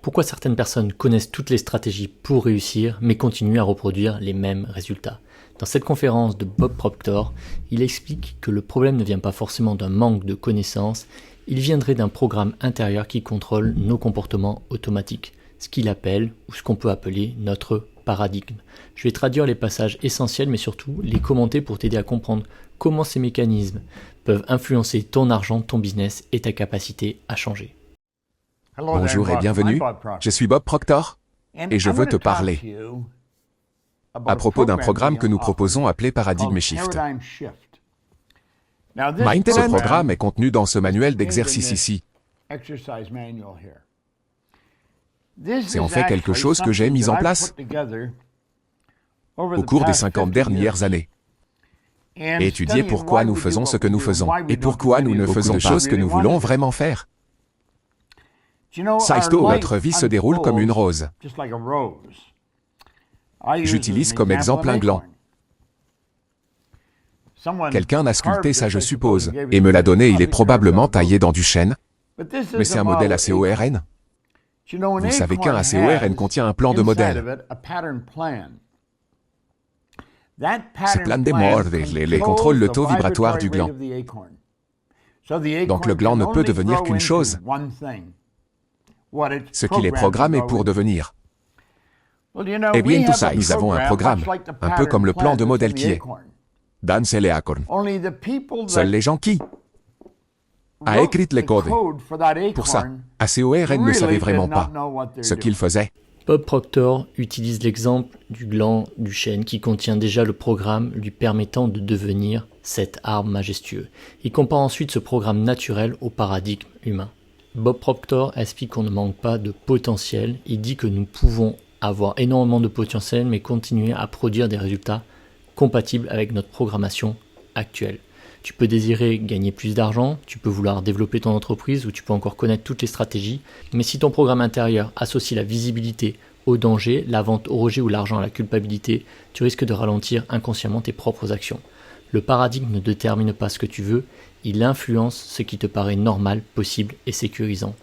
Pourquoi certaines personnes connaissent toutes les stratégies pour réussir, mais continuent à reproduire les mêmes résultats? Dans cette conférence de Bob Proctor, il explique que le problème ne vient pas forcément d'un manque de connaissances, il viendrait d'un programme intérieur qui contrôle nos comportements automatiques, ce qu'il appelle, ou ce qu'on peut appeler, notre paradigme. Je vais traduire les passages essentiels, mais surtout les commenter pour t'aider à comprendre comment ces mécanismes peuvent influencer ton argent, ton business et ta capacité à changer. Bonjour et bienvenue, je suis Bob Proctor et je veux te parler à propos d'un programme que nous proposons appelé Paradigm Shift. Ce programme est contenu dans ce manuel d'exercice ici. C'est en fait quelque chose que j'ai mis en place au cours des 50 dernières anannées. Et étudier pourquoi nous faisons ce que nous faisons et pourquoi nous ne faisons pas les choses que nous voulons vraiment faire. Saisto, notre vie se déroule comme une rose. J'utilise comme exemple un gland. Quelqu'un a sculpté ça, je suppose, et me l'a donné. Il est probablement taillé dans du chêne, mais c'est un modèle ACORN. Vous savez qu'un ACORN contient un plan de modèle. Ce plan de modèle contrôle le taux vibratoire du gland. Donc le gland ne peut devenir qu'une chose, ce qu'il est programmé pour devenir. Eh bien, tout ça, nous avons un programme, un peu comme le plan de modèle qui est dans les acorns. Seuls les gens qui a écrit les codes pour ça, ACORN ne savait vraiment pas ce qu'il faisait. Bob Proctor utilise l'exemple du gland du chêne qui contient déjà le programme lui permettant de devenir cet arbre majestueux. Il compare ensuite ce programme naturel au paradigme humain. Bob Proctor explique qu'on ne manque pas de potentiel. Il dit que nous pouvons avoir énormément de potentiel mais continuer à produire des résultats compatibles avec notre programmation actuelle. Tu peux désirer gagner plus d'argent, tu peux vouloir développer ton entreprise ou tu peux encore connaître toutes les stratégies, mais si ton programme intérieur associe la visibilité au danger, la vente au rejet ou l'argent à la culpabilité, tu risques de ralentir inconsciemment tes propres actions. Le paradigme ne détermine pas ce que tu veux, il influence ce qui te paraît normal, possible et sécurisant.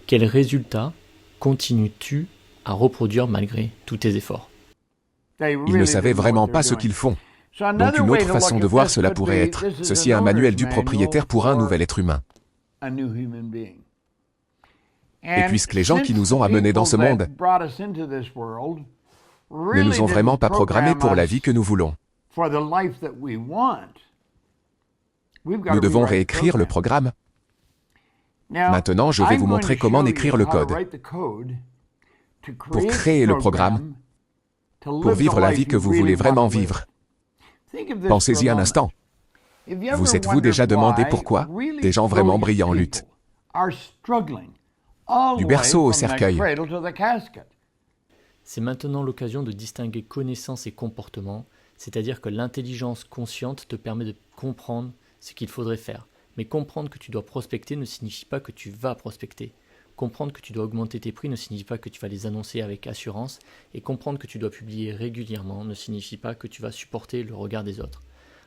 Quels résultats continues-tu à reproduire malgré tous tes efforts? Ils ne savaient vraiment pas ce qu'ils font. Donc une autre façon de voir cela pourrait être, ceci est un manuel du propriétaire pour un nouvel être humain. Et puisque les gens qui nous ont amenés dans ce monde ne nous ont vraiment pas programmés pour la vie que nous voulons, nous devons réécrire le programme. Maintenant, je vais vous montrer comment écrire le code pour créer le programme, pour vivre la vie que vous voulez vraiment vivre. Pensez-y un instant. Vous êtes-vous déjà demandé pourquoi des gens vraiment brillants luttent du berceau au cercueil? C'est maintenant l'occasion de distinguer connaissance et comportement, c'est-à-dire que l'intelligence consciente te permet de comprendre ce qu'il faudrait faire. Mais comprendre que tu dois prospecter ne signifie pas que tu vas prospecter. Comprendre que tu dois augmenter tes prix ne signifie pas que tu vas les annoncer avec assurance, et comprendre que tu dois publier régulièrement ne signifie pas que tu vas supporter le regard des autres.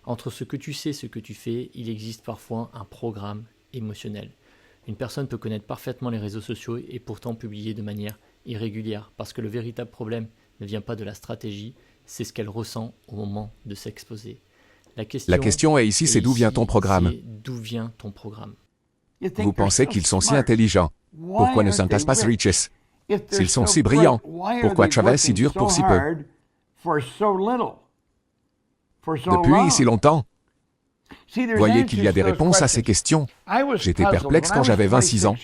Entre ce que tu sais et ce que tu fais, il existe parfois un programme émotionnel. Une personne peut connaître parfaitement les réseaux sociaux et pourtant publier de manière irrégulière, parce que le véritable problème ne vient pas de la stratégie, c'est ce qu'elle ressent au moment de s'exposer. La question est ici, c'est d'où vient ton programme? D'où vient ton programme? Vous pensez qu'ils sont si intelligents? Pourquoi ne s'entassent pas riches? S'ils sont si brillants, pourquoi travaillent si dur pour si peu? Depuis si longtemps? Voyez qu'il y a des réponses à ces questions. J'étais perplexe quand j'avais 26 ans.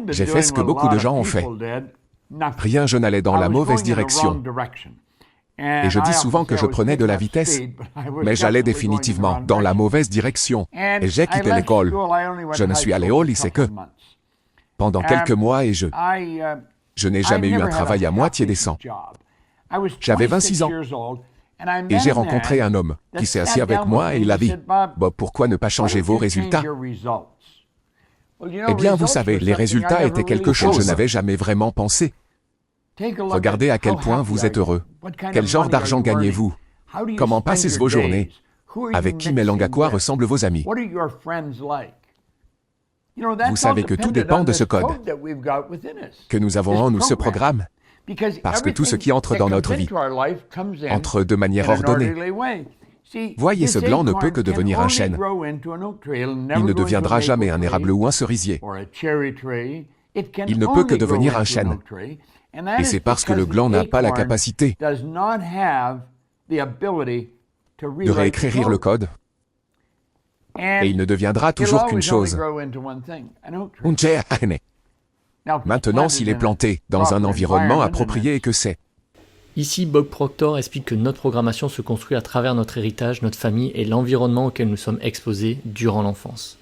J'ai fait ce que beaucoup de gens ont fait. Rien, je n'allais dans la mauvaise direction. Et je dis souvent que je prenais de la vitesse, mais j'allais définitivement dans la mauvaise direction. Et j'ai quitté l'école. Je ne suis allé au lycée que pendant quelques mois et je n'ai jamais eu un travail à moitié décent. J'avais 26 ans et j'ai rencontré un homme qui s'est assis avec moi et il a dit « Bob, pourquoi ne pas changer vos résultats ?» Eh bien, vous savez, les résultats étaient quelque chose que je n'avais jamais vraiment pensé. Regardez à quel point vous êtes heureux. Quel genre d'argent gagnez-vous? Comment passez vos journées? Avec qui, mais langue à quoi ressemblent vos amis? Vous savez que tout dépend de ce code que nous avons en nous, ce programme, parce que tout ce qui entre dans notre vie entre de manière ordonnée. Voyez, ce gland ne peut que devenir un chêne. Il ne deviendra jamais un érable ou un cerisier. Il ne peut que devenir un chêne. Et c'est parce que le gland n'a pas la capacité de réécrire le code. Et il ne deviendra toujours qu'une chose. Un chêne. Maintenant, s'il est planté dans un environnement approprié et que c'est. Ici, Bob Proctor explique que notre programmation se construit à travers notre héritage, notre famille et l'environnement auquel nous sommes exposés durant l'enfance.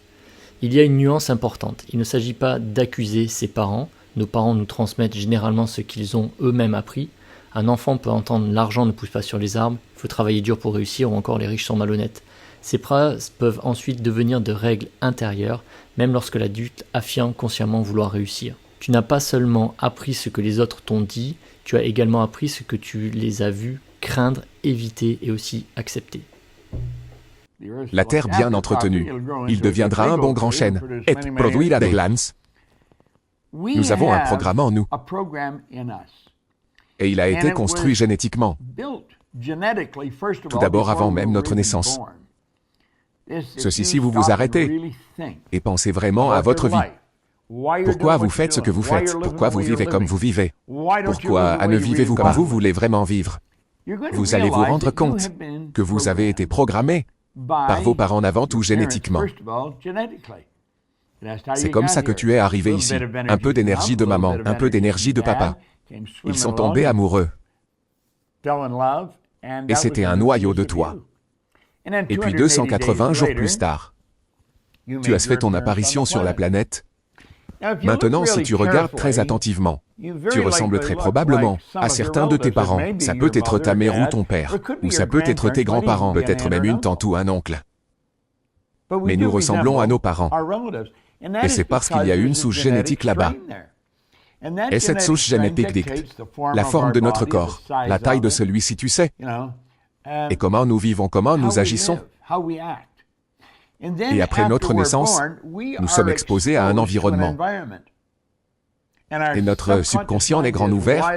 Il y a une nuance importante. Il ne s'agit pas d'accuser ses parents. Nos parents nous transmettent généralement ce qu'ils ont eux-mêmes appris. Un enfant peut entendre « l'argent ne pousse pas sur les arbres »,« il faut travailler dur pour réussir » ou encore « les riches sont malhonnêtes ». Ces phrases peuvent ensuite devenir de règles intérieures, même lorsque l'adulte affirme consciemment vouloir réussir. Tu n'as pas seulement appris ce que les autres t'ont dit, tu as également appris ce que tu les as vus craindre, éviter et aussi accepter. La terre bien entretenue, il deviendra un bon grand chêne, et produira des glans. Nous avons un programme en nous, et il a été construit génétiquement, tout d'abord avant même notre naissance. Ceci, si vous vous arrêtez et pensez vraiment à votre vie. Pourquoi vous faites ce que vous faites? Pourquoi vous vivez comme vous vivez? Pourquoi ne vivez-vous comme vous voulez vraiment vivre? Vous allez vous rendre compte que vous avez été programmé par vos parents avant tout génétiquement. C'est comme ça que tu es arrivé ici. Un peu d'énergie de maman, un peu d'énergie de papa. Ils sont tombés amoureux. Et c'était un noyau de toi. Et puis 280 jours plus tard, tu as fait ton apparition sur la planète. Maintenant, si tu regardes très attentivement, tu ressembles très probablement à certains de tes parents. Ça peut être ta mère ou ton père, ou ça peut être tes grands-parents, peut-être même une tante ou un oncle. Mais nous ressemblons à nos parents. Et c'est parce qu'il y a une souche génétique là-bas. Et cette souche génétique dicte la forme de notre corps, la taille de celui-ci, tu sais, et comment nous vivons, comment nous agissons. Et après notre naissance, nous sommes exposés à un environnement. Et notre subconscient est grand ouvert,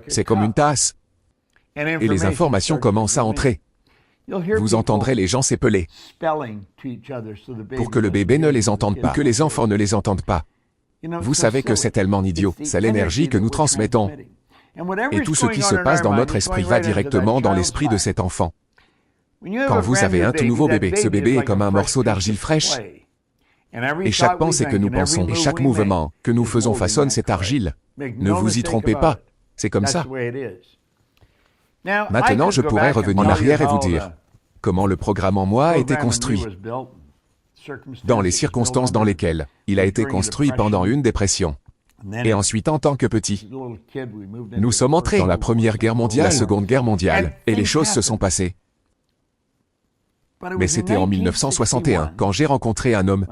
c'est comme une tasse. Et les informations commencent à entrer. Vous entendrez les gens s'épeler pour que le bébé ne les entende pas, que les enfants ne les entendent pas. Vous savez que c'est tellement idiot, c'est l'énergie que nous transmettons. Et tout ce qui se passe dans notre esprit va directement dans l'esprit de cet enfant. Quand vous avez un tout nouveau bébé, ce bébé est comme un morceau d'argile fraîche. Et chaque pensée que nous pensons et chaque mouvement que nous faisons façonne cette argile. Ne vous y trompez pas, c'est comme ça. Maintenant, je pourrais revenir en arrière et vous dire comment le programme en moi a été construit, dans les circonstances dans lesquelles il a été construit pendant une dépression. Et ensuite, en tant que petit, nous sommes entrés dans la Première Guerre mondiale, la Seconde Guerre mondiale, et les choses se sont passées. Mais c'était en 1961, quand j'ai rencontré un homme,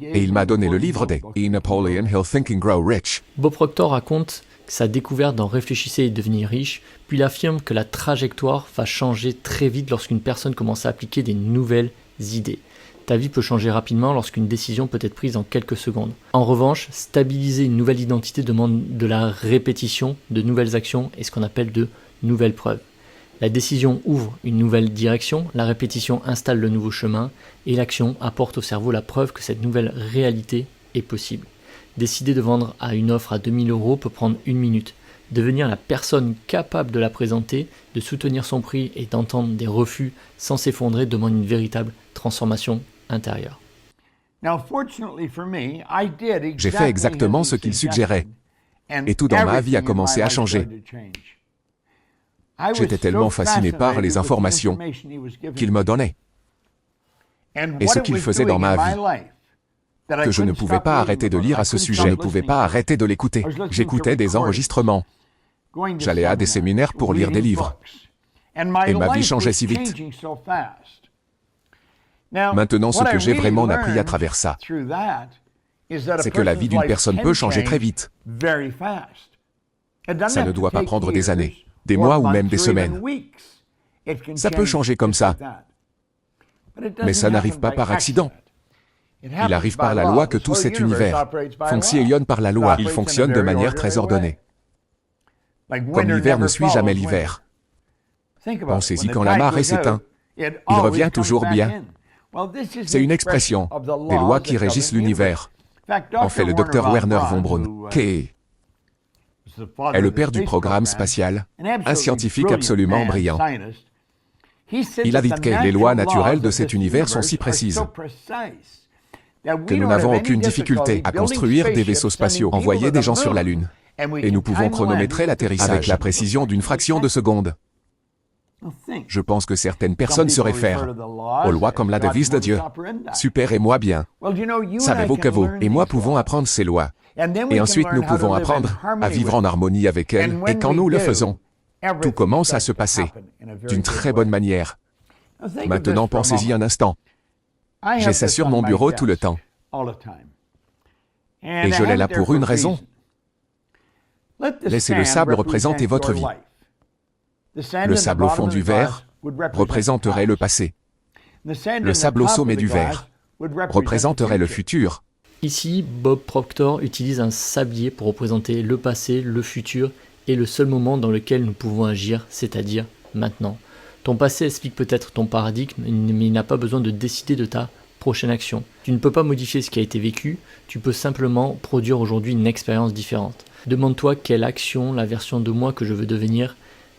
et il m'a donné le livre des Napoleon Hill Think and Grow Rich. Bob Proctor raconte sa découverte dans Réfléchissez et devenir riche, puis il affirme que la trajectoire va changer très vite lorsqu'une personne commence à appliquer des nouvelles idées. Ta vie peut changer rapidement lorsqu'une décision peut être prise en quelques secondes. En revanche, stabiliser une nouvelle identité demande de la répétition, de nouvelles actions et ce qu'on appelle de nouvelles preuves. La décision ouvre une nouvelle direction, la répétition installe le nouveau chemin et l'action apporte au cerveau la preuve que cette nouvelle réalité est possible. Décider de vendre à une offre à 2000 € peut prendre 1 minute. Devenir la personne capable de la présenter, de soutenir son prix et d'entendre des refus sans s'effondrer demande une véritable transformation intérieure. J'ai fait exactement ce qu'il suggérait. Et tout dans ma vie a commencé à changer. J'étais tellement fasciné par les informations qu'il me donnait. Et ce qu'il faisait dans ma vie, que je ne pouvais pas arrêter de lire à ce sujet, je ne pouvais pas arrêter de l'écouter. J'écoutais des enregistrements. J'allais à des séminaires pour lire des livres. Et ma vie changeait si vite. Maintenant, ce que j'ai vraiment appris à travers ça, c'est que la vie d'une personne peut changer très vite. Ça ne doit pas prendre des années, des mois ou même des semaines. Ça peut changer comme ça. Mais ça n'arrive pas par accident. Il arrive par la loi que tout cet univers fonctionne par la loi. Il fonctionne de manière très ordonnée. Comme l'hiver ne suit jamais l'hiver. Pensez-y, quand la marée s'éteint, il revient toujours bien. C'est une expression des lois qui régissent l'univers. En fait, le docteur Werner von Braun, qui est le père du programme spatial, un scientifique absolument brillant, il a dit que les lois naturelles de cet univers sont si précises que nous n'avons aucune difficulté à construire des vaisseaux spatiaux, envoyer des gens sur la Lune, et nous pouvons chronométrer l'atterrissage avec la précision d'une fraction de seconde. Je pense que certaines personnes se réfèrent aux lois comme la devise de Dieu. Super et moi bien. Savez-vous que vous et moi pouvons apprendre ces lois? Et ensuite nous pouvons apprendre à vivre en harmonie avec elles. Et quand nous le faisons, tout commence à se passer d'une très bonne manière. Maintenant, pensez-y un instant. J'ai ça sur mon bureau tout le temps. Et je l'ai là pour une raison. Laissez le sable représenter votre vie. Le sable au fond du verre représenterait le passé. Le sable au sommet du verre représenterait le futur. Ici, Bob Proctor utilise un sablier pour représenter le passé, le futur et le seul moment dans lequel nous pouvons agir, c'est-à-dire maintenant. Ton passé explique peut-être ton paradigme, mais il n'a pas besoin de décider de ta prochaine action. Tu ne peux pas modifier ce qui a été vécu, tu peux simplement produire aujourd'hui une expérience différente. Demande-toi quelle action la version de moi que je veux devenir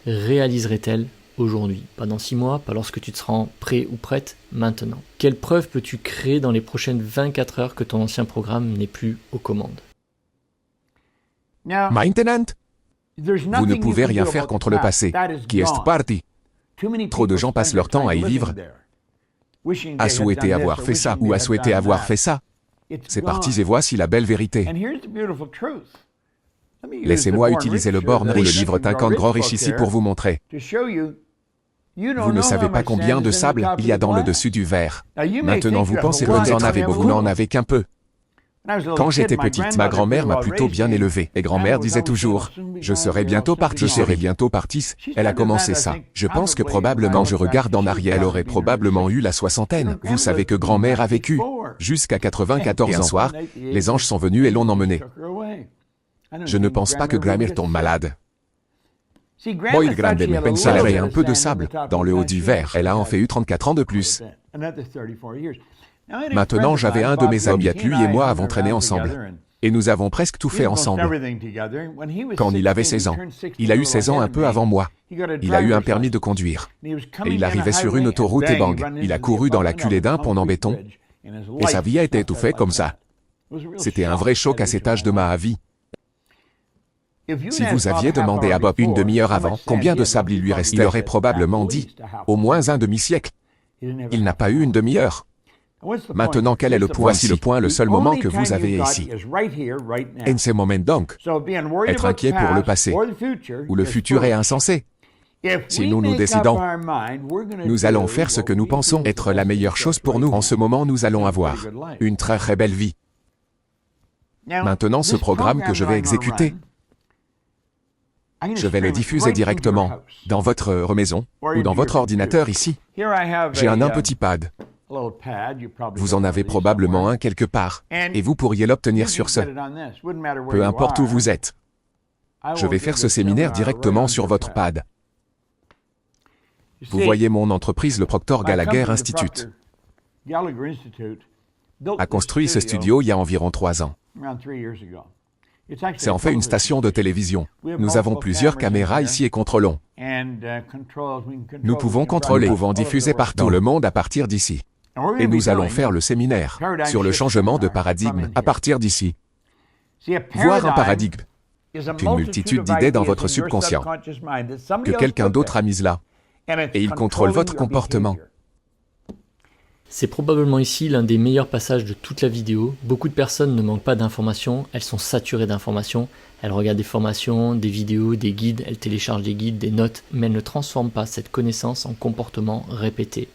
réaliserait-elle aujourd'hui? Pas dans 6 mois, pas lorsque tu te seras prêt ou prête, maintenant. Quelle preuve peux-tu créer dans les prochaines 24 heures que ton ancien programme n'est plus aux commandes? Maintenant, vous ne pouvez rien faire contre le passé, qui est parti. Trop de gens passent leur temps à y vivre, à souhaiter avoir fait ça ou à souhaiter avoir fait ça. C'est parti et voici la belle vérité. Laissez-moi utiliser le borne ou le livre Think Grow Rich ici pour vous montrer. Vous ne savez pas combien de sable il y a dans le dessus du verre. Maintenant vous pensez que vous en avez beaucoup, vous n'en avez qu'un peu. Quand j'étais petite, ma grand-mère m'a plutôt bien élevé. Et grand-mère disait toujours, je serai bientôt partie, je serai bientôt partie. Elle a commencé ça. Je pense que probablement, je regarde en arrière, elle aurait probablement eu la soixantaine. Vous savez que grand-mère a vécu jusqu'à 94 ans. Un soir, les anges sont venus et l'ont emmenée. Je ne pense pas que grand-mère tombe malade. Moi, il grande me pense qu'elle avait un peu de sable dans le haut du verre. Elle a en fait eu 34 ans de plus. Maintenant, j'avais un de mes amis, lui et moi avons traîné ensemble. Et nous avons presque tout fait ensemble. Quand il avait 16 ans, il a eu 16 ans un peu avant moi. Il a eu un permis de conduire. Et il arrivait sur une autoroute et bang, il a couru dans la culée d'un pont en béton. Et sa vie a été étouffée comme ça. C'était un vrai choc à cet âge de ma vie. Si vous aviez demandé à Bob une demi-heure avant combien de sable il lui restait, il aurait probablement dit au moins un demi-siècle. Il n'a pas eu une demi-heure. Maintenant, quel est le point? Voici le point, le seul moment que vous avez ici. Et ce moment donc, être inquiet pour le passé, ou le futur est insensé. Si nous nous décidons, nous allons faire ce que nous pensons être la meilleure chose pour nous. En ce moment, nous allons avoir une très très belle vie. Maintenant, ce programme que je vais exécuter, je vais le diffuser directement dans votre maison ou dans votre ordinateur ici. J'ai un petit pad. Vous en avez probablement un quelque part, et vous pourriez l'obtenir sur ce. Peu importe où vous êtes. Je vais faire ce séminaire directement sur votre pad. Vous voyez mon entreprise, le Proctor Gallagher Institute, a construit ce studio il y a environ 3 ans. C'est en fait une station de télévision. Nous avons plusieurs caméras ici et contrôlons. Nous pouvons contrôler, nous pouvons diffuser partout dans le monde à partir d'ici. Et nous allons faire le séminaire sur le changement de paradigme à partir d'ici. Voir un paradigme, une multitude d'idées dans votre subconscient que quelqu'un d'autre a mises là. Et il contrôle votre comportement. C'est probablement ici l'un des meilleurs passages de toute la vidéo. Beaucoup de personnes ne manquent pas d'informations, elles sont saturées d'informations. Elles regardent des formations, des vidéos, des guides, elles téléchargent des guides, des notes, mais elles ne transforment pas cette connaissance en comportement répété.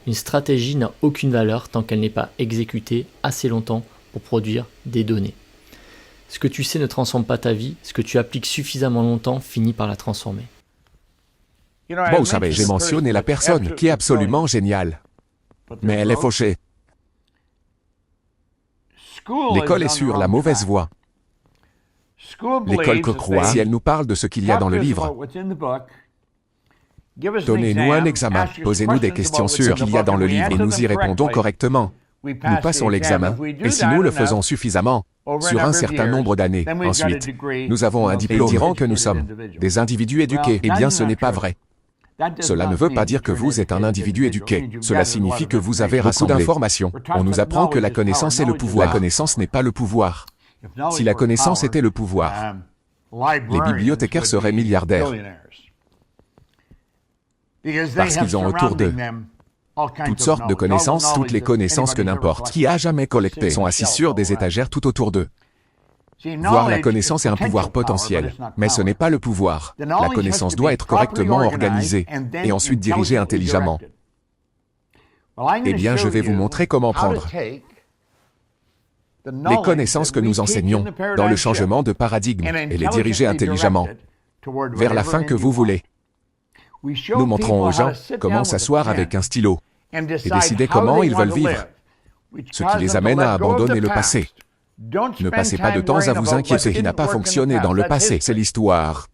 Une stratégie n'a aucune valeur tant qu'elle n'est pas exécutée assez longtemps pour produire des données. Ce que tu sais ne transforme pas ta vie, ce que tu appliques suffisamment longtemps finit par la transformer. Bon, vous savez, j'ai mentionné la personne qui est absolument géniale. Mais elle est fauchée. L'école est sur la mauvaise voie. L'école que croit, si elle nous parle de ce qu'il y a dans le livre, donnez-nous un examen, posez-nous des questions sur ce qu'il y a dans le livre et nous y répondons correctement. Nous passons l'examen, et si nous le faisons suffisamment, sur un certain nombre d'années, ensuite, nous avons un diplôme dirant que nous sommes des individus éduqués. Eh bien, ce n'est pas vrai. Cela ne veut pas dire que vous êtes un individu éduqué. Cela signifie que vous avez beaucoup d'informations. On nous apprend que la connaissance est le pouvoir. La connaissance n'est pas le pouvoir. Si la connaissance était le pouvoir, les bibliothécaires seraient milliardaires. Parce qu'ils ont autour d'eux toutes sortes de connaissances, toutes les connaissances que n'importe qui a jamais collectées sont assises sur des étagères tout autour d'eux. Voir la connaissance est un pouvoir potentiel, mais ce n'est pas le pouvoir. La connaissance doit être correctement organisée et ensuite dirigée intelligemment. Eh bien, je vais vous montrer comment prendre les connaissances que nous enseignons dans le changement de paradigme et les diriger intelligemment vers la fin que vous voulez. Nous montrons aux gens comment s'asseoir avec un stylo et décider comment ils veulent vivre, ce qui les amène à abandonner le passé. Ne passez pas de temps à vous inquiéter ce qui n'a pas fonctionné dans le passé, c'est l'histoire.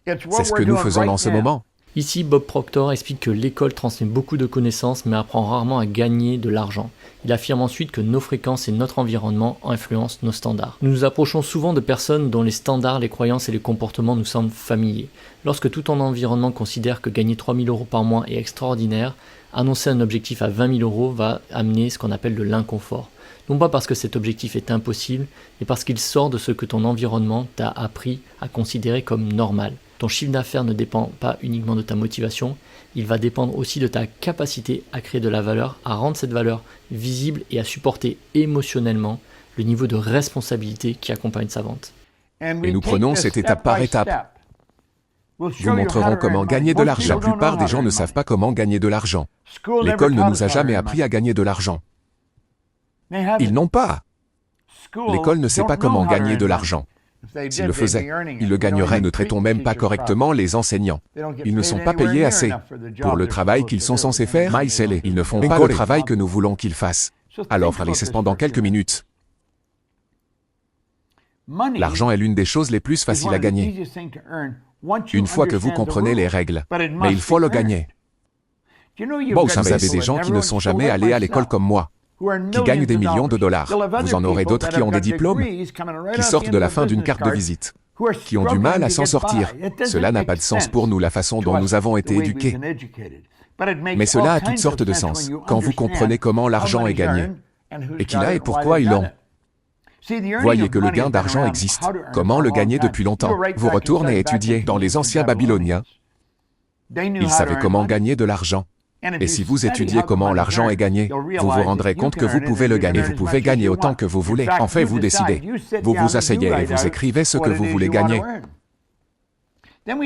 C'est ce que nous faisons dans ce moment. Ici, Bob Proctor explique que l'école transmet beaucoup de connaissances mais apprend rarement à gagner de l'argent. Il affirme ensuite que nos fréquences et notre environnement influencent nos standards. Nous nous approchons souvent de personnes dont les standards, les croyances et les comportements nous semblent familiers. Lorsque tout ton environnement considère que gagner 3 000 € par mois est extraordinaire, annoncer un objectif à 20 000 € va amener ce qu'on appelle de l'inconfort. Non pas parce que cet objectif est impossible, mais parce qu'il sort de ce que ton environnement t'a appris à considérer comme normal. Ton chiffre d'affaires ne dépend pas uniquement de ta motivation, il va dépendre aussi de ta capacité à créer de la valeur, à rendre cette valeur visible et à supporter émotionnellement le niveau de responsabilité qui accompagne sa vente. Et nous prenons cette étape par étape. Vous montrerons comment gagner de l'argent. La plupart des gens ne savent pas comment gagner de l'argent. L'école ne nous a jamais appris à gagner de l'argent. Ils n'ont pas. L'école ne sait pas comment gagner de l'argent. S'ils le faisaient, ils le gagneraient. Ne traitons même pas correctement les enseignants. Ils ne sont pas payés assez pour le travail qu'ils sont censés faire. Ils ne font pas le travail que nous voulons qu'ils fassent. Alors, laissez pendant quelques minutes. L'argent est l'une des choses les plus faciles à gagner. Une fois que vous comprenez les règles, mais il faut le gagner. Vous avez des gens qui ne sont jamais allés à l'école comme moi, qui gagnent des millions de dollars. Vous en aurez d'autres qui ont des diplômes, qui sortent de la fin d'une carte de visite, qui ont du mal à s'en sortir. Cela n'a pas de sens pour nous, la façon dont nous avons été éduqués. Mais cela a toutes sortes de sens, quand vous comprenez comment l'argent est gagné, et qui l'a et pourquoi ils l'ont. Voyez que le gain d'argent existe. Comment le gagner depuis longtemps? Vous retournez étudier. Dans les anciens Babyloniens, ils savaient comment gagner de l'argent. Et si vous étudiez comment l'argent est gagné, vous vous rendrez compte que vous pouvez le gagner. Vous pouvez gagner autant que vous voulez. En fait, vous décidez. Vous vous asseyez et vous écrivez ce que vous voulez gagner.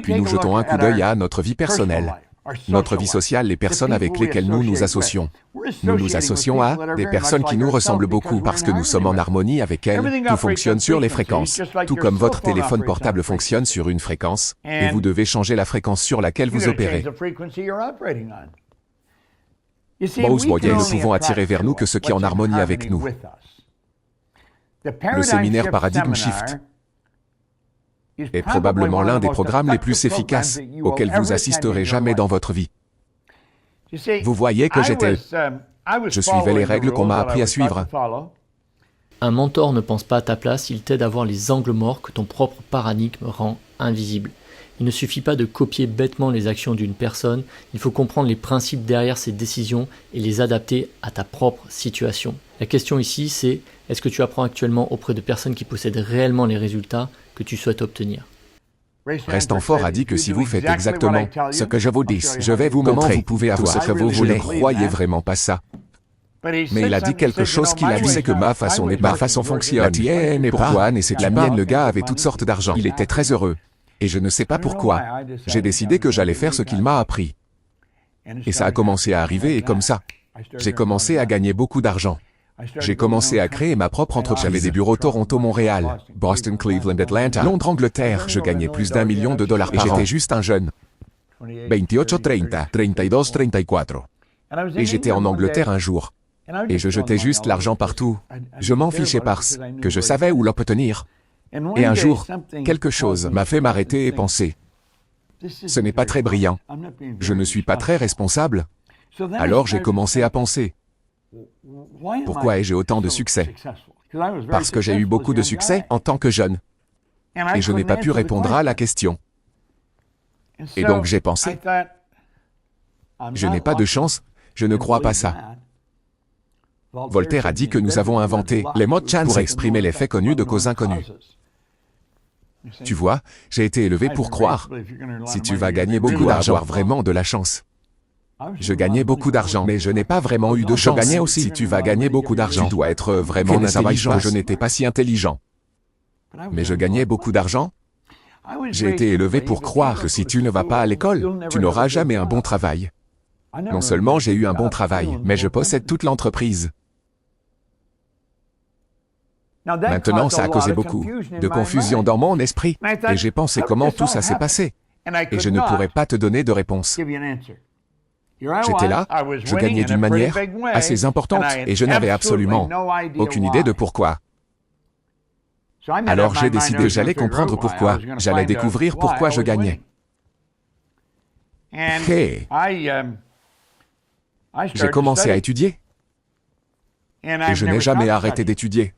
Puis nous jetons un coup d'œil à notre vie personnelle, notre vie sociale, les personnes avec lesquelles nous nous associons. Nous nous associons à des personnes qui nous ressemblent beaucoup parce que nous sommes en harmonie avec elles. Tout fonctionne sur les fréquences, tout comme votre téléphone portable fonctionne sur une fréquence, et vous devez changer la fréquence sur laquelle vous opérez. Nous ne pouvons attirer vers nous que ce qui est en harmonie avec nous. Le séminaire Paradigm Shift est probablement l'un des programmes les plus efficaces auxquels vous assisterez jamais dans votre vie. Vous voyez que je suivais les règles qu'on m'a appris à suivre. Un mentor ne pense pas à ta place, il t'aide à voir les angles morts que ton propre paradigme rend invisibles. Il ne suffit pas de copier bêtement les actions d'une personne, il faut comprendre les principes derrière ses décisions et les adapter à ta propre situation. La question ici, c'est est-ce que tu apprends actuellement auprès de personnes qui possèdent réellement les résultats que tu souhaites obtenir? Restant fort a dit que si vous faites exactement ce que je vous dis, je vais vous montrer. Vous pouvez avoir ce que vous voulez. Je ne croyais vraiment pas ça. Mais il a dit quelque chose qu'il a dit, c'est que ma façon n'est pas ma façon fonctionne. La tienne et pourquoi n'est-ce la mienne? Le gars avait toutes sortes d'argent. Il était très heureux. Et je ne sais pas pourquoi. J'ai décidé que j'allais faire ce qu'il m'a appris. Et ça a commencé à arriver et comme ça, j'ai commencé à gagner beaucoup d'argent. J'ai commencé à créer ma propre entreprise. J'avais des bureaux Toronto, Montréal, Boston, Cleveland, Atlanta, Londres, Angleterre. Je gagnais plus d'1 million de dollars par an. Et j'étais juste un jeune. 28, 30, 32, 34. Et j'étais en Angleterre un jour. Et je jetais juste l'argent partout. Je m'en fichais parce que je savais où l'obtenir. Et un jour, quelque chose m'a fait m'arrêter et penser. Ce n'est pas très brillant. Je ne suis pas très responsable. Alors j'ai commencé à penser. Pourquoi ai-je autant de succès? Parce que j'ai eu beaucoup de succès en tant que jeune. Et je n'ai pas pu répondre à la question. Et donc j'ai pensé, je n'ai pas de chance, je ne crois pas ça. Voltaire a dit que nous avons inventé les mots de chance pour exprimer les faits connus de causes inconnues. Tu vois, j'ai été élevé pour croire. Si tu vas gagner beaucoup d'argent, avoir vraiment de la chance. Je gagnais beaucoup d'argent, mais je n'ai pas vraiment eu de chance. Je gagnais aussi. Si tu vas gagner beaucoup d'argent, tu dois être vraiment intelligent. Je n'étais pas si intelligent. Mais je gagnais beaucoup d'argent. J'ai été élevé pour croire que si tu ne vas pas à l'école, tu n'auras jamais un bon travail. Non seulement j'ai eu un bon travail, mais je possède toute l'entreprise. Maintenant, ça a causé beaucoup de confusion dans mon esprit, et j'ai pensé comment tout ça s'est passé. Et je ne pourrais pas te donner de réponse. J'étais là, je gagnais d'une manière assez importante, et je n'avais absolument aucune idée de pourquoi. Alors j'ai décidé que j'allais comprendre pourquoi, j'allais découvrir pourquoi je gagnais. Hey. J'ai commencé à étudier, et je n'ai jamais arrêté d'étudier.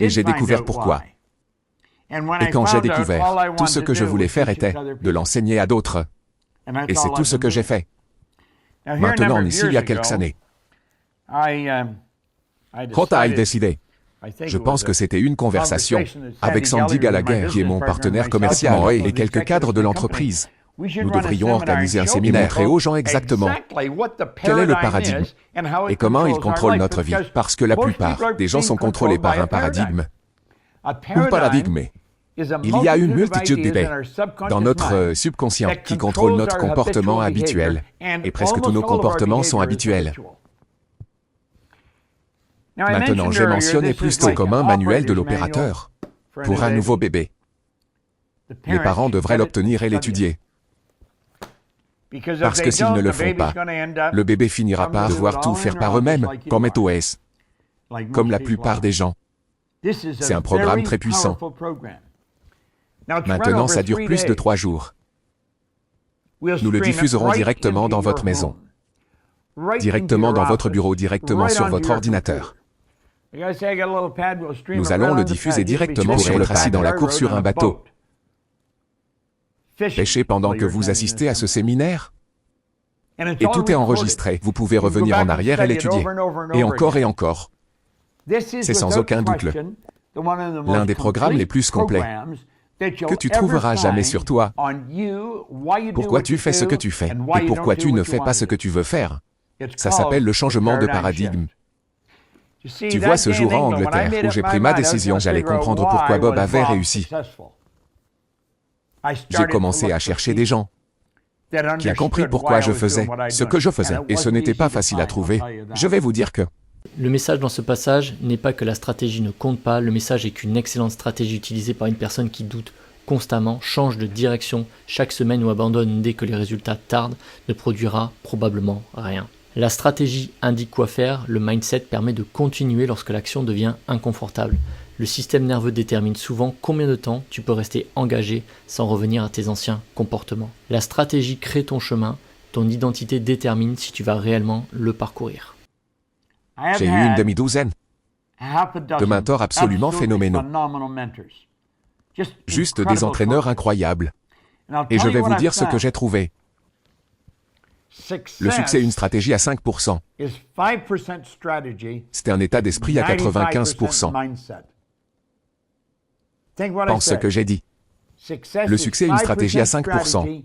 Et j'ai découvert pourquoi. Et quand j'ai découvert, tout ce que je voulais faire était de l'enseigner à d'autres. Et c'est tout ce que j'ai fait. Maintenant, ici, il y a quelques années. Quand ai-je décidé? Je pense que c'était une conversation avec Sandy Gallagher, qui est mon partenaire commercial, et quelques cadres de l'entreprise. Nous devrions organiser un séminaire et montrer aux gens exactement quel est le paradigme et comment il contrôle notre vie. Parce que la plupart des gens sont contrôlés par un paradigme. Un paradigme. Il y a une multitude d'idées dans notre subconscient qui contrôlent notre comportement habituel. Et presque tous nos comportements sont habituels. Maintenant, j'ai mentionné plus tôt comme un manuel de l'opérateur pour un nouveau bébé. Les parents devraient l'obtenir et l'étudier. Parce que s'ils ne le font pas, le bébé finira par devoir tout faire par eux-mêmes, comme SOS, comme la plupart des gens. C'est un programme très puissant. Maintenant, ça dure plus de 3 jours. Nous le diffuserons directement dans votre maison, directement dans votre bureau, directement sur votre ordinateur. Nous allons le diffuser directement sur le pad dans la cour sur un bateau. Pêchez pendant que vous assistez à ce séminaire. Et tout est enregistré. Vous pouvez revenir en arrière et l'étudier. Et encore et encore. C'est sans aucun doute l'un des programmes les plus complets que tu trouveras jamais sur toi. Pourquoi tu fais ce que tu fais et pourquoi tu ne fais pas ce que tu veux faire. Ça s'appelle le changement de paradigme. Tu vois, ce jour en Angleterre où j'ai pris ma décision, j'allais comprendre pourquoi Bob avait réussi. J'ai commencé à chercher des gens qui ont compris pourquoi je faisais ce que je faisais. Et ce n'était pas facile à trouver. Je vais vous dire que... Le message dans ce passage n'est pas que la stratégie ne compte pas, le message est qu'une excellente stratégie utilisée par une personne qui doute constamment, change de direction chaque semaine ou abandonne dès que les résultats tardent, ne produira probablement rien. La stratégie indique quoi faire, le mindset permet de continuer lorsque l'action devient inconfortable. Le système nerveux détermine souvent combien de temps tu peux rester engagé sans revenir à tes anciens comportements. La stratégie crée ton chemin, ton identité détermine si tu vas réellement le parcourir. J'ai eu une demi-douzaine de mentors absolument phénoménaux. Juste des entraîneurs incroyables. Et je vais vous dire ce que j'ai trouvé. Le succès est une stratégie à 5%. C'est un état d'esprit à 95%. Pense ce que j'ai dit. Le succès est une stratégie à 5%.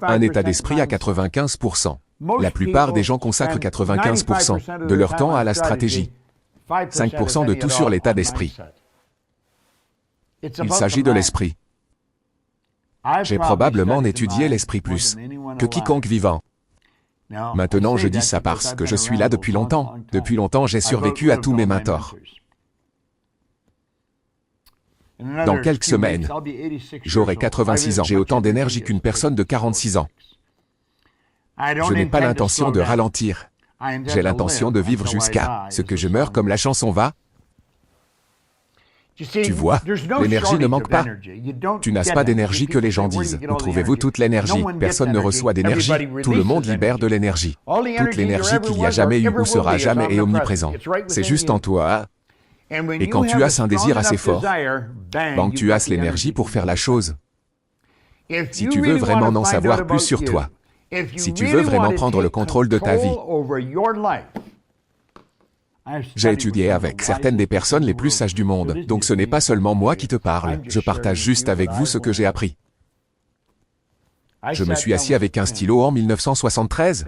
Un état d'esprit à 95%. La plupart des gens consacrent 95% de leur temps à la stratégie. 5% de tout sur l'état d'esprit. Il s'agit de l'esprit. J'ai probablement étudié l'esprit plus que quiconque vivant. Maintenant, je dis ça parce que je suis là depuis longtemps. Depuis longtemps, j'ai survécu à tous mes mentors. Dans quelques semaines, j'aurai 86 ans. J'ai autant d'énergie qu'une personne de 46 ans. Je n'ai pas l'intention de ralentir. J'ai l'intention de vivre jusqu'à ce que je meure comme la chanson va. Tu vois, l'énergie ne manque pas. Tu n'as pas d'énergie que les gens disent. Où trouvez-vous toute l'énergie? Personne ne reçoit d'énergie. Tout le monde libère de l'énergie. Toute l'énergie qu'il n'y a jamais eu ou sera jamais est omniprésente. C'est juste en toi. Et quand tu as un désir assez fort, bang, tu as l'énergie pour faire la chose. Si tu veux vraiment en savoir plus sur toi, si tu veux vraiment prendre le contrôle de ta vie, j'ai étudié avec certaines des personnes les plus sages du monde, donc ce n'est pas seulement moi qui te parle, je partage juste avec vous ce que j'ai appris. Je me suis assis avec un stylo en 1973.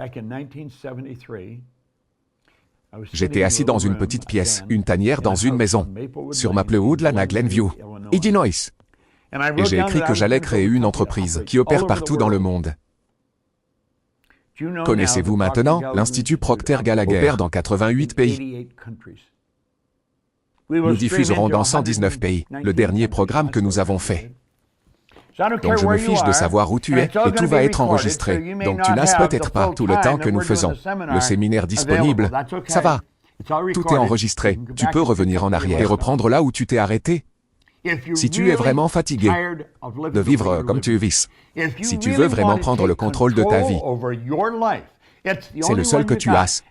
J'étais assis dans une petite pièce, une tanière dans une maison, sur Maplewood, à Glenview, Illinois. Et j'ai écrit que j'allais créer une entreprise qui opère partout dans le monde. Connaissez-vous maintenant l'Institut Procter Gallagher opère dans 88 pays. Nous diffuserons dans 119 pays, le dernier programme que nous avons fait. Donc je me fiche de savoir où tu es et tout va être enregistré. Donc tu n'as peut-être pas tout le temps que nous faisons. Le séminaire disponible, ça va. Tout est enregistré. Tu peux revenir en arrière et reprendre là où tu t'es arrêté. Si tu es vraiment fatigué de vivre comme tu vis, si tu veux vraiment prendre le contrôle de ta vie, c'est le seul que tu as.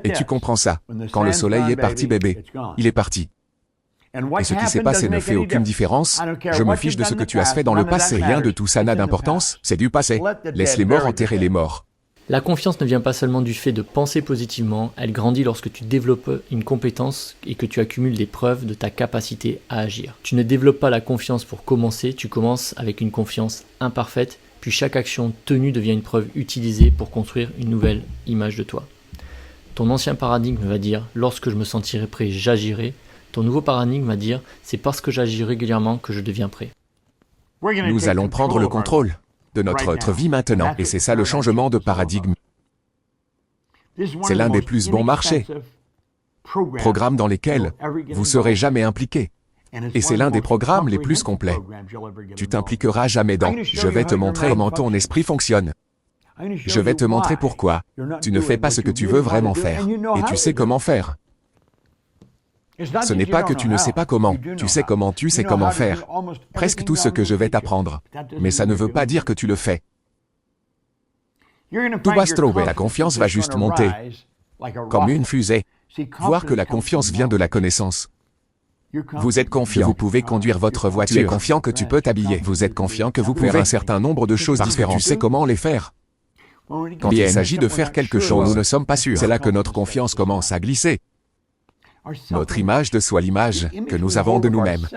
Et tu comprends ça. Quand le soleil est parti, bébé, il est parti. Et ce qui s'est passé ne fait aucune différence. Je me fiche de ce que tu as fait dans le passé. Rien de tout ça n'a d'importance. C'est du passé. Laisse les morts enterrer les morts. La confiance ne vient pas seulement du fait de penser positivement, elle grandit lorsque tu développes une compétence et que tu accumules des preuves de ta capacité à agir. Tu ne développes pas la confiance pour commencer, tu commences avec une confiance imparfaite, puis chaque action tenue devient une preuve utilisée pour construire une nouvelle image de toi. Ton ancien paradigme va dire « lorsque je me sentirai prêt, j'agirai ». Ton nouveau paradigme va dire « c'est parce que j'agis régulièrement que je deviens prêt ». Nous allons prendre le contrôle de notre vie maintenant, et c'est ça le changement de paradigme. C'est l'un des plus bons marchés, programmes dans lesquels vous serez jamais impliqué. Et c'est l'un des programmes les plus complets. Tu t'impliqueras jamais dans « je vais te montrer comment ton esprit fonctionne ». Je vais te montrer pourquoi. Tu ne fais pas ce que tu veux vraiment faire, et tu sais comment faire. Ce n'est pas que tu ne sais pas comment, tu sais comment faire. Presque tout ce que je vais t'apprendre. Mais ça ne veut pas dire que tu le fais. Tout va se trouver, la confiance va juste monter, comme une fusée. Voir que la confiance vient de la connaissance. Vous êtes confiant, vous pouvez conduire votre voiture. Tu es confiant que tu peux t'habiller. Vous êtes confiant que vous pouvez faire un certain nombre de choses différentes. Tu sais comment les faire. Quand il s'agit de faire quelque chose, nous ne sommes pas sûrs. C'est là que notre confiance commence à glisser. Notre image de soi, l'image que nous avons de nous-mêmes,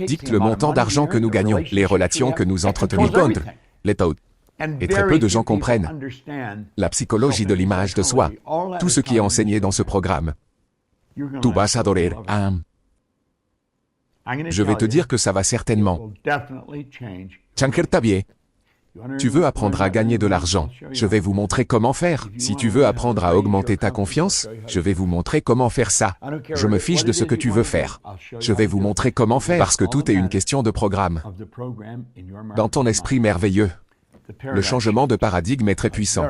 dicte le montant d'argent que nous gagnons, les relations que nous entretenons contre les taux. Et très peu de gens comprennent la psychologie de l'image de soi, tout ce qui est enseigné dans ce programme. Tu vas adorer. Je vais te dire que ça va certainement changer ta vie. Tu veux apprendre à gagner de l'argent, je vais vous montrer comment faire. Si tu veux apprendre à augmenter ta confiance, je vais vous montrer comment faire ça. Je me fiche de ce que tu veux faire. Je vais vous montrer comment faire, parce que tout est une question de programme. Dans ton esprit merveilleux, le changement de paradigme est très puissant.